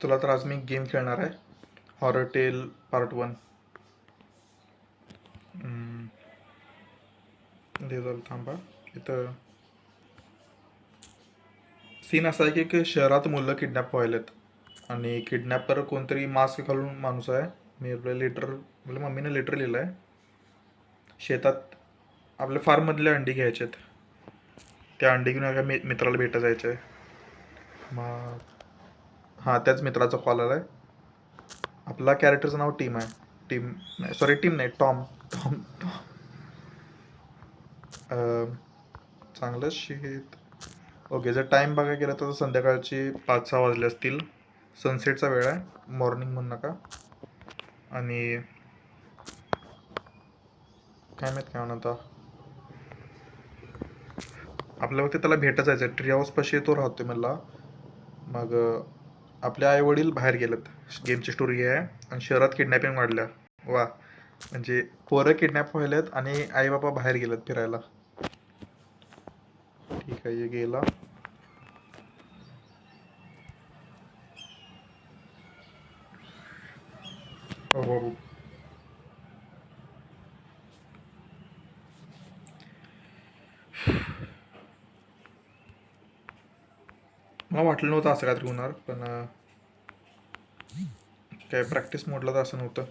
तुला तर आज मी गेम खेळणार आहे. Horror tail part 1. दे झालं थांबा. इथं सीन असा आहे की शहरात मुलं किडनॅप व्हायलेत आणि किडनॅपर कोणतरी मास्क घालून माणूस आहे. मी आपल्या लेटर आपल्या मम्मीने लेटर लिहिलं आहे. शेतात आपल्या फार्ममधले अंडी घ्यायचे आहेत. त्या अंडी घेऊन एका मित्राला भेटा जायचं आहे. मग हां, त्याच मित्राचा कॉल आला आहे. आपला कॅरेक्टरचं नाव टीम आहे. टीम नाही, सॉरी, टीम नाही, टॉम. टॉम. अं, चांगलं शेत. ओके, जर टाईम बघायला गेला तर संध्याकाळचे 5-6 वाजले असतील. सनसेटचा वेळ आहे, मॉर्निंग म्हणू नका. आणि काय माहीत काय म्हणता, आपल्या वक्ती त्याला भेटत जायचं आहे. ट्री हाऊसपाशी तो राहतो मला. मग आपले आई वडील बाहेर गेलेत. गेमची स्टोरी आहे आणि शहरात किडनॅपिंग वाढल्या. वा, म्हणजे पोरं किडनॅप व्हायलेत आणि आई बाबा बाहेर गेलेत फिरायला. ठीक आहे, ये गेला. हो. मला वाटलं नव्हतं असं काहीतरी होणार, पण काय प्रॅक्टिस मोडला तर असं नव्हतं.